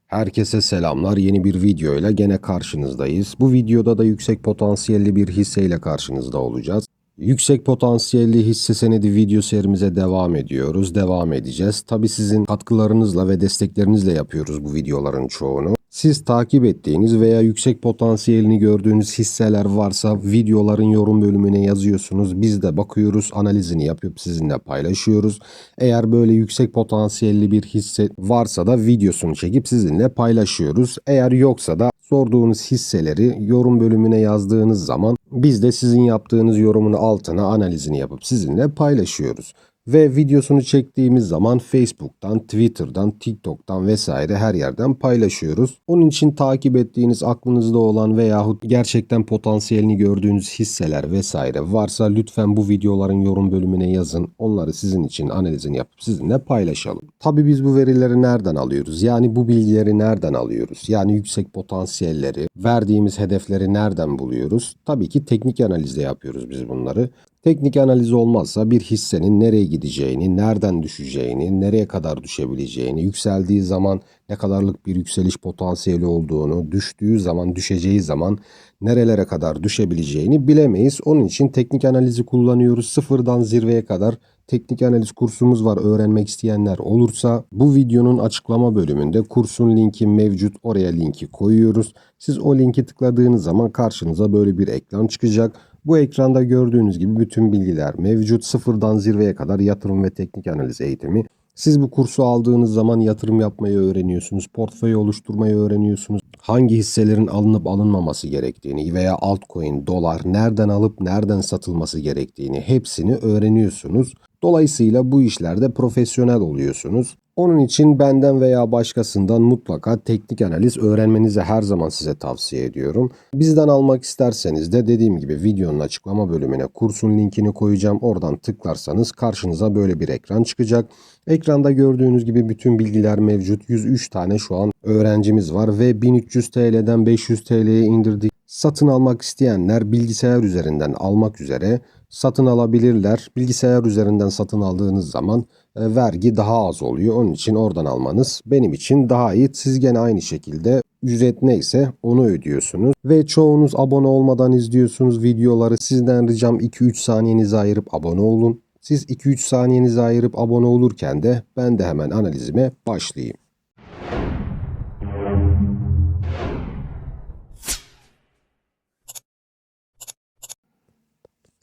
Herkese selamlar. Yeni bir video ile gene karşınızdayız. Bu videoda da yüksek potansiyelli bir hisseyle karşınızda olacağız. Yüksek potansiyelli hisse senedi video serimize devam ediyoruz. Devam edeceğiz. Tabii sizin katkılarınızla ve desteklerinizle yapıyoruz bu videoların çoğunu. Siz takip ettiğiniz veya yüksek potansiyelini gördüğünüz hisseler varsa videoların yorum bölümüne yazıyorsunuz. Biz de bakıyoruz, analizini yapıp sizinle paylaşıyoruz. Eğer böyle yüksek potansiyelli bir hisse varsa da videosunu çekip sizinle paylaşıyoruz. Eğer yoksa da sorduğunuz hisseleri yorum bölümüne yazdığınız zaman biz de sizin yaptığınız yorumun altına analizini yapıp sizinle paylaşıyoruz. Ve videosunu çektiğimiz zaman Facebook'tan, Twitter'dan, TikTok'tan vesaire her yerden paylaşıyoruz. Onun için takip ettiğiniz, aklınızda olan veyahut gerçekten potansiyelini gördüğünüz hisseler vesaire varsa lütfen bu videoların yorum bölümüne yazın. Onları sizin için analizini yapıp sizinle paylaşalım. Tabii biz bu verileri nereden alıyoruz? Yani bu bilgileri nereden alıyoruz? Yani yüksek potansiyelleri, verdiğimiz hedefleri nereden buluyoruz? Tabii ki teknik analizle yapıyoruz biz bunları. Teknik analiz olmazsa bir hissenin nereye gideceğini, nereden düşeceğini, nereye kadar düşebileceğini, yükseldiği zaman ne kadarlık bir yükseliş potansiyeli olduğunu, düştüğü zaman, düşeceği zaman nerelere kadar düşebileceğini bilemeyiz. Onun için teknik analizi kullanıyoruz. Sıfırdan zirveye kadar teknik analiz kursumuz var. Öğrenmek isteyenler olursa bu videonun açıklama bölümünde kursun linki mevcut. Oraya linki koyuyoruz. Siz o linki tıkladığınız zaman karşınıza böyle bir ekran çıkacak. Bu ekranda gördüğünüz gibi bütün bilgiler mevcut. Sıfırdan zirveye kadar yatırım ve teknik analiz eğitimi. Siz bu kursu aldığınız zaman yatırım yapmayı öğreniyorsunuz, portföy oluşturmayı öğreniyorsunuz. Hangi hisselerin alınıp alınmaması gerektiğini veya altcoin, dolar nereden alıp nereden satılması gerektiğini hepsini öğreniyorsunuz. Dolayısıyla bu işlerde profesyonel oluyorsunuz. Onun için benden veya başkasından mutlaka teknik analiz öğrenmenizi her zaman size tavsiye ediyorum. Bizden almak isterseniz de dediğim gibi videonun açıklama bölümüne kursun linkini koyacağım. Oradan tıklarsanız karşınıza böyle bir ekran çıkacak. Ekranda gördüğünüz gibi bütün bilgiler mevcut. 103 tane şu an öğrencimiz var ve 1300 TL'den 500 TL'ye indirdik. Satın almak isteyenler bilgisayar üzerinden almak üzere satın alabilirler. Bilgisayar üzerinden satın aldığınız zaman vergi daha az oluyor. Onun için oradan almanız benim için daha iyi. Siz gene aynı şekilde ücret neyse onu ödüyorsunuz. Ve çoğunuz abone olmadan izliyorsunuz videoları. Sizden ricam 2-3 saniyenizi ayırıp abone olun. Siz 2-3 saniyenizi ayırıp abone olurken de ben de hemen analizime başlayayım.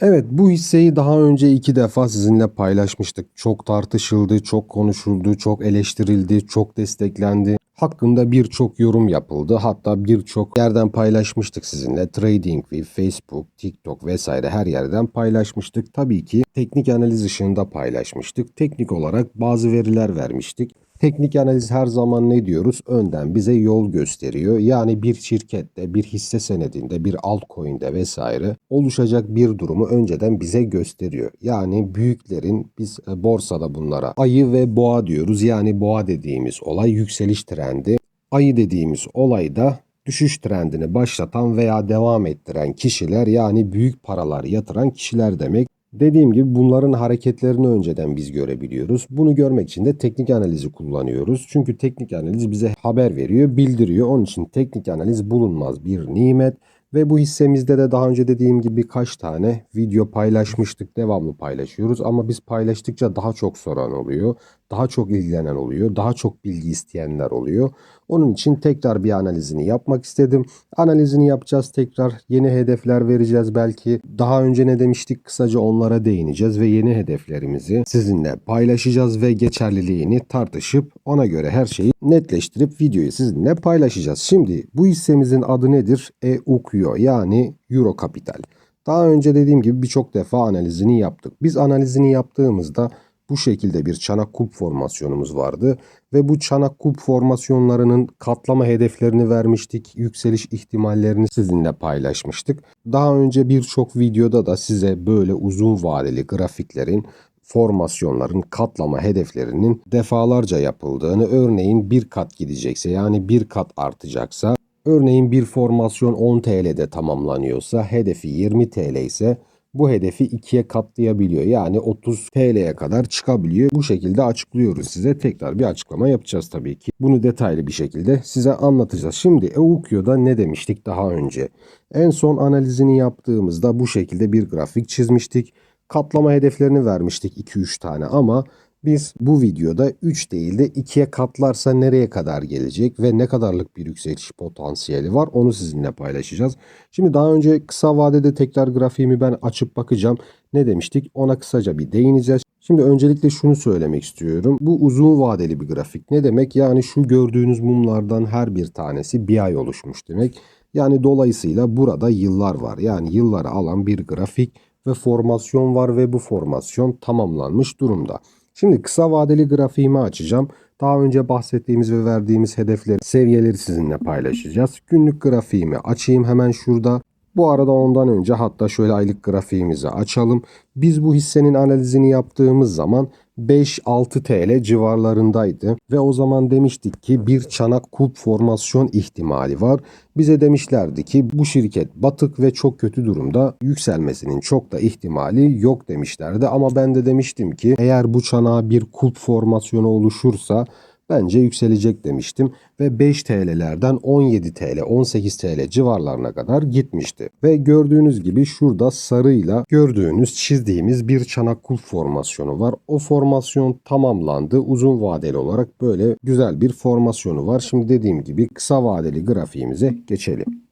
Evet, bu hisseyi daha önce 2 defa sizinle paylaşmıştık. Çok tartışıldı, çok konuşuldu, çok eleştirildi, çok desteklendi. Hakkında birçok yorum yapıldı. Hatta birçok yerden paylaşmıştık sizinle. TradingView, Facebook, TikTok vesaire her yerden paylaşmıştık. Tabii ki teknik analiz ışığında paylaşmıştık. Teknik olarak bazı veriler vermiştik. Teknik analiz her zaman ne diyoruz? Önden bize yol gösteriyor. Yani bir şirkette, bir hisse senedinde, bir altcoin'de vesaire oluşacak bir durumu önceden bize gösteriyor. Yani büyüklerin biz borsada bunlara ayı ve boğa diyoruz. Yani boğa dediğimiz olay yükseliş trendi. Ayı dediğimiz olay da düşüş trendini başlatan veya devam ettiren kişiler, yani büyük paralar yatıran kişiler demek. Dediğim gibi bunların hareketlerini önceden biz görebiliyoruz. Bunu görmek için de teknik analizi kullanıyoruz. Çünkü teknik analiz bize haber veriyor, bildiriyor. Onun için teknik analiz bulunmaz bir nimet. Ve bu hissemizde de daha önce dediğim gibi birkaç tane video paylaşmıştık. Devamlı paylaşıyoruz ama biz paylaştıkça daha çok soran oluyor. Daha çok ilgilenen oluyor. Daha çok bilgi isteyenler oluyor. Onun için tekrar bir analizini yapmak istedim. Analizini yapacağız tekrar. Yeni hedefler vereceğiz belki. Daha önce ne demiştik? Kısaca onlara değineceğiz ve yeni hedeflerimizi sizinle paylaşacağız ve geçerliliğini tartışıp ona göre her şeyi netleştirip videoyu sizinle paylaşacağız. Şimdi bu hissemizin adı nedir? EUKYO, yani Euro Capital. Daha önce dediğim gibi birçok defa analizini yaptık. Biz analizini yaptığımızda bu şekilde bir çanak kulp formasyonumuz vardı ve bu çanak kulp formasyonlarının katlama hedeflerini vermiştik. Yükseliş ihtimallerini sizinle paylaşmıştık. Daha önce birçok videoda da size böyle uzun vadeli grafiklerin, formasyonların katlama hedeflerinin defalarca yapıldığını, örneğin bir kat gidecekse, yani bir kat artacaksa, örneğin bir formasyon 10 TL'de tamamlanıyorsa, hedefi 20 TL ise bu hedefi ikiye katlayabiliyor. Yani 30 TL'ye kadar çıkabiliyor. Bu şekilde açıklıyoruz size. Tekrar bir açıklama yapacağız tabii ki. Bunu detaylı bir şekilde size anlatacağız. Şimdi Eukio'da ne demiştik daha önce? En son analizini yaptığımızda bu şekilde bir grafik çizmiştik. Katlama hedeflerini vermiştik 2-3 tane ama biz bu videoda 3 değil de 2'ye katlarsa nereye kadar gelecek ve ne kadarlık bir yükseliş potansiyeli var onu sizinle paylaşacağız. Şimdi daha önce kısa vadede tekrar grafiğimi ben açıp bakacağım. Ne demiştik? Ona kısaca bir değineceğiz. Şimdi öncelikle şunu söylemek istiyorum. Bu uzun vadeli bir grafik. Ne demek? Yani şu gördüğünüz mumlardan her bir tanesi bir ay oluşmuş demek. Yani dolayısıyla burada yıllar var. Yani yılları alan bir grafik ve formasyon var ve bu formasyon tamamlanmış durumda. Şimdi kısa vadeli grafiğimi açacağım. Daha önce bahsettiğimiz ve verdiğimiz hedefleri, seviyeleri sizinle paylaşacağız. Günlük grafiğimi açayım hemen şurada. Bu arada ondan önce hatta şöyle aylık grafiğimizi açalım. Biz bu hissenin analizini yaptığımız zaman 5-6 TL civarlarındaydı ve o zaman demiştik ki bir çanak kulp formasyon ihtimali var. Bize demişlerdi ki bu şirket batık ve çok kötü durumda, yükselmesinin çok da ihtimali yok demişlerdi ama ben de demiştim ki eğer bu çanağa bir kulp formasyonu oluşursa bence yükselecek demiştim ve 5 TL'lerden 17 TL, 18 TL civarlarına kadar gitmişti. Ve gördüğünüz gibi şurada sarıyla gördüğünüz çizdiğimiz bir çanak kulp formasyonu var. O formasyon tamamlandı. Uzun vadeli olarak böyle güzel bir formasyonu var. Şimdi dediğim gibi kısa vadeli grafiğimize geçelim.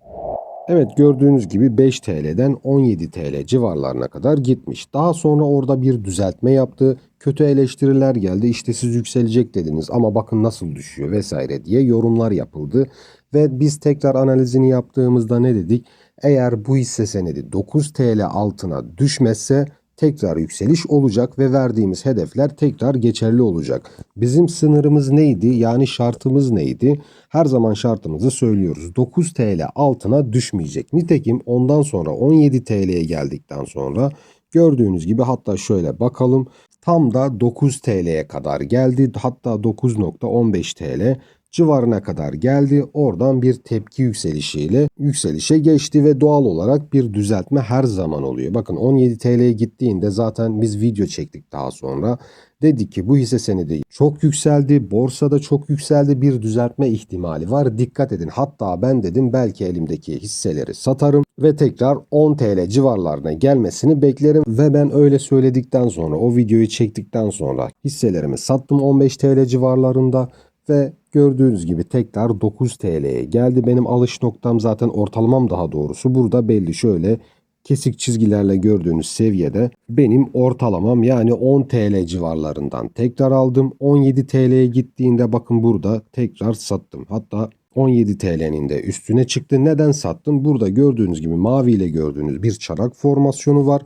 Evet, gördüğünüz gibi 5 TL'den 17 TL civarlarına kadar gitmiş. Daha sonra orada bir düzeltme yaptı. Kötü eleştiriler geldi. İşte siz yükselecek dediniz ama bakın nasıl düşüyor vesaire diye yorumlar yapıldı. Ve biz tekrar analizini yaptığımızda ne dedik? Eğer bu hisse senedi 9 TL altına düşmezse tekrar yükseliş olacak ve verdiğimiz hedefler tekrar geçerli olacak. Bizim sınırımız neydi? Yani şartımız neydi? Her zaman şartımızı söylüyoruz. 9 TL altına düşmeyecek. Nitekim ondan sonra 17 TL'ye geldikten sonra gördüğünüz gibi hatta şöyle bakalım. Tam da 9 TL'ye kadar geldi. Hatta 9.15 TL civarına kadar geldi. Oradan bir tepki yükselişiyle yükselişe geçti ve doğal olarak bir düzeltme her zaman oluyor. Bakın 17 TL'ye gittiğinde zaten biz video çektik daha sonra. Dedik ki bu hisse senedi çok yükseldi, borsada çok yükseldi, bir düzeltme ihtimali var. Dikkat edin. Hatta ben dedim belki elimdeki hisseleri satarım ve tekrar 10 TL civarlarına gelmesini beklerim ve ben öyle söyledikten sonra o videoyu çektikten sonra hisselerimi sattım 15 TL civarlarında. Ve gördüğünüz gibi tekrar 9 TL'ye geldi. Benim alış noktam zaten ortalamam daha doğrusu burada belli. Şöyle kesik çizgilerle gördüğünüz seviyede benim ortalamam yani 10 TL civarlarından tekrar aldım. 17 TL'ye gittiğinde bakın burada tekrar sattım. Hatta 17 TL'nin de üstüne çıktı. Neden sattım? Burada gördüğünüz gibi maviyle gördüğünüz bir çanak formasyonu var.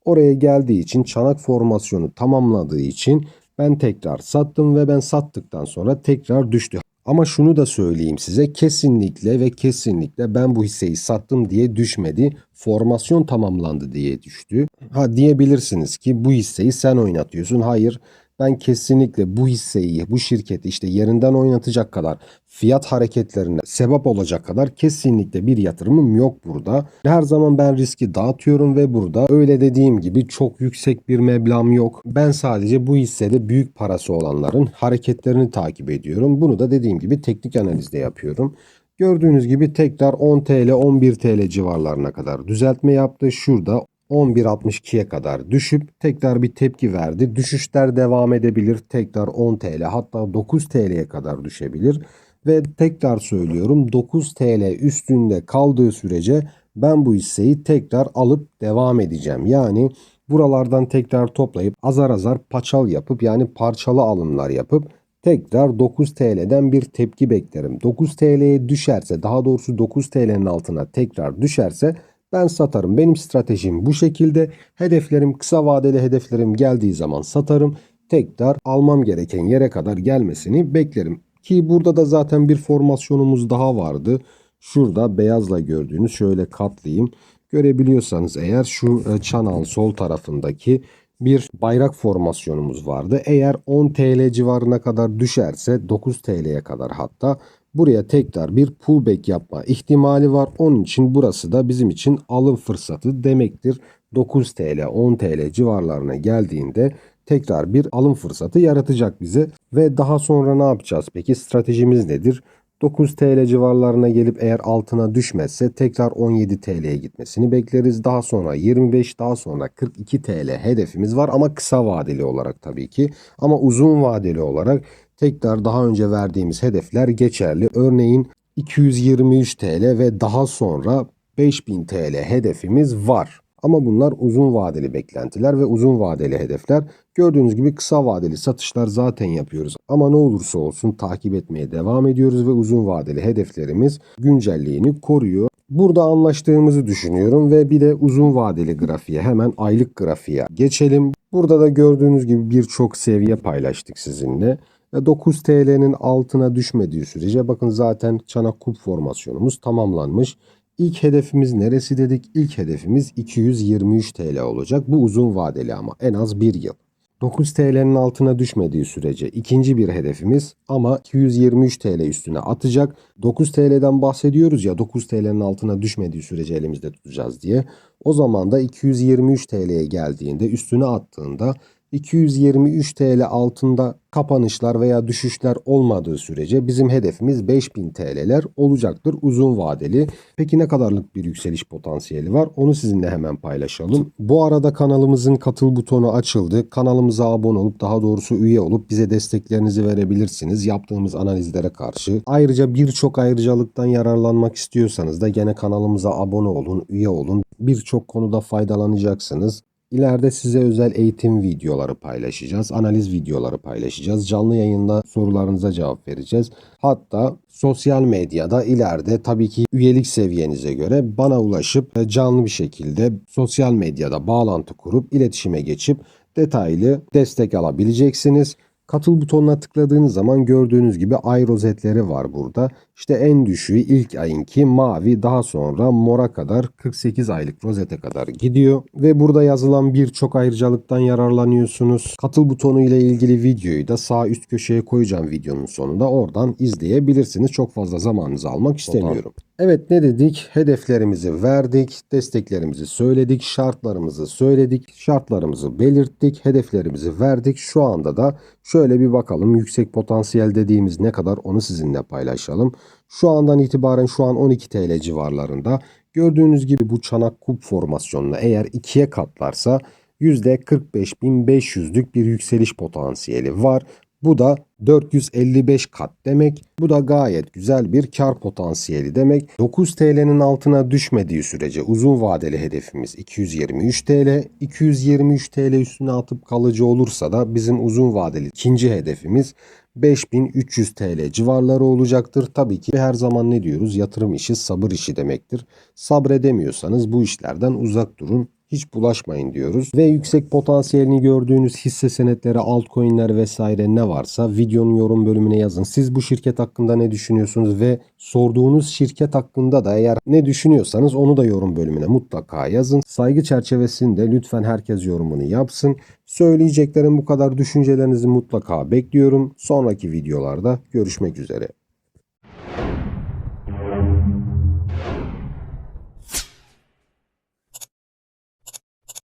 Oraya geldiği için çanak formasyonu tamamladığı için ben tekrar sattım ve ben sattıktan sonra tekrar düştü. Ama şunu da söyleyeyim size, kesinlikle ve kesinlikle ben bu hisseyi sattım diye düşmedi. Formasyon tamamlandı diye düştü. Ha diyebilirsiniz ki bu hisseyi sen oynatıyorsun. Hayır, ben kesinlikle bu hisseyi, bu şirketi işte yerinden oynatacak kadar, fiyat hareketlerine sebep olacak kadar kesinlikle bir yatırımım yok burada. Her zaman ben riski dağıtıyorum ve burada öyle dediğim gibi çok yüksek bir meblağım yok. Ben sadece bu hissede büyük parası olanların hareketlerini takip ediyorum. Bunu da dediğim gibi teknik analizde yapıyorum. Gördüğünüz gibi tekrar 10 TL, 11 TL civarlarına kadar düzeltme yaptı. Şurada 11.62'ye kadar düşüp tekrar bir tepki verdi. Düşüşler devam edebilir. Tekrar 10 TL hatta 9 TL'ye kadar düşebilir. Ve tekrar söylüyorum 9 TL üstünde kaldığı sürece ben bu hisseyi tekrar alıp devam edeceğim. Yani buralardan tekrar toplayıp azar azar paçal yapıp yani parçalı alımlar yapıp tekrar 9 TL'den bir tepki beklerim. 9 TL'ye düşerse daha doğrusu 9 TL'nin altına tekrar düşerse ben satarım. Benim stratejim bu şekilde. Hedeflerim kısa vadeli hedeflerim geldiği zaman satarım. Tekrar almam gereken yere kadar gelmesini beklerim. Ki burada da zaten bir formasyonumuz daha vardı. Şurada beyazla gördüğünüz şöyle katlayayım. Görebiliyorsanız eğer şu çanağın sol tarafındaki bir bayrak formasyonumuz vardı. Eğer 10 TL civarına kadar düşerse 9 TL'ye kadar hatta buraya tekrar bir pullback yapma ihtimali var. Onun için burası da bizim için alım fırsatı demektir. 9 TL 10 TL civarlarına geldiğinde tekrar bir alım fırsatı yaratacak bize. Ve daha sonra ne yapacağız peki? Stratejimiz nedir? 9 TL civarlarına gelip eğer altına düşmezse tekrar 17 TL'ye gitmesini bekleriz. Daha sonra 25, daha sonra 42 TL hedefimiz var ama kısa vadeli olarak tabii ki. Ama uzun vadeli olarak tekrar daha önce verdiğimiz hedefler geçerli. Örneğin 223 TL ve daha sonra 5000 TL hedefimiz var. Ama bunlar uzun vadeli beklentiler ve uzun vadeli hedefler. Gördüğünüz gibi kısa vadeli satışlar zaten yapıyoruz. Ama ne olursa olsun takip etmeye devam ediyoruz ve uzun vadeli hedeflerimiz güncelliğini koruyor. Burada anlaştığımızı düşünüyorum ve bir de uzun vadeli grafiğe, hemen aylık grafiğe geçelim. Burada da gördüğünüz gibi birçok seviye paylaştık sizinle. 9 TL'nin altına düşmediği sürece bakın zaten çanak kulp formasyonumuz tamamlanmış. İlk hedefimiz neresi dedik? İlk hedefimiz 223 TL olacak. Bu uzun vadeli ama en az bir yıl. 9 TL'nin altına düşmediği sürece ikinci bir hedefimiz ama 223 TL üstüne atacak. 9 TL'den bahsediyoruz ya, 9 TL'nin altına düşmediği sürece elimizde tutacağız diye. O zaman da 223 TL'ye geldiğinde, üstüne attığında 223 TL altında kapanışlar veya düşüşler olmadığı sürece bizim hedefimiz 5000 TL'ler olacaktır uzun vadeli. Peki ne kadarlık bir yükseliş potansiyeli var? Onu sizinle hemen paylaşalım. Bu arada kanalımızın katıl butonu açıldı. Kanalımıza abone olup, daha doğrusu üye olup bize desteklerinizi verebilirsiniz yaptığımız analizlere karşı. Ayrıca birçok ayrıcalıktan yararlanmak istiyorsanız da gene kanalımıza abone olun, üye olun. Birçok konuda faydalanacaksınız. İleride size özel eğitim videoları paylaşacağız, analiz videoları paylaşacağız. Canlı yayında sorularınıza cevap vereceğiz. Hatta sosyal medyada ileride tabii ki üyelik seviyenize göre bana ulaşıp canlı bir şekilde sosyal medyada bağlantı kurup iletişime geçip detaylı destek alabileceksiniz. Katıl butonuna tıkladığınız zaman gördüğünüz gibi ay rozetleri var burada. İşte en düşüğü ilk ayınki mavi, daha sonra mora kadar 48 aylık rozete kadar gidiyor. Ve burada yazılan birçok ayrıcalıktan yararlanıyorsunuz. Katıl butonu ile ilgili videoyu da sağ üst köşeye koyacağım videonun sonunda. Oradan izleyebilirsiniz. Çok fazla zamanınızı almak istemiyorum. Evet, ne dedik? Hedeflerimizi verdik, desteklerimizi söyledik, şartlarımızı söyledik, şartlarımızı belirttik, hedeflerimizi verdik. Şu anda da şöyle bir bakalım, yüksek potansiyel dediğimiz ne kadar, onu sizinle paylaşalım. Şu andan itibaren şu an 12 TL civarlarında. Gördüğünüz gibi bu çanak kulp formasyonuna eğer ikiye katlarsa %45.500'lük bir yükseliş potansiyeli var. Bu da 455 kat demek. Bu da gayet güzel bir kar potansiyeli demek. 9 TL'nin altına düşmediği sürece uzun vadeli hedefimiz 223 TL. 223 TL üstüne atıp kalıcı olursa da bizim uzun vadeli ikinci hedefimiz 5300 TL civarları olacaktır. Tabii ki her zaman ne diyoruz? Yatırım işi sabır işi demektir. Sabredemiyorsanız bu işlerden uzak durun. Hiç bulaşmayın diyoruz. Ve yüksek potansiyelini gördüğünüz hisse senetleri, altcoin'ler vesaire ne varsa videonun yorum bölümüne yazın. Siz bu şirket hakkında ne düşünüyorsunuz ve sorduğunuz şirket hakkında da eğer ne düşünüyorsanız onu da yorum bölümüne mutlaka yazın. Saygı çerçevesinde lütfen herkes yorumunu yapsın. Söyleyeceklerim bu kadar. Düşüncelerinizi mutlaka bekliyorum. Sonraki videolarda görüşmek üzere.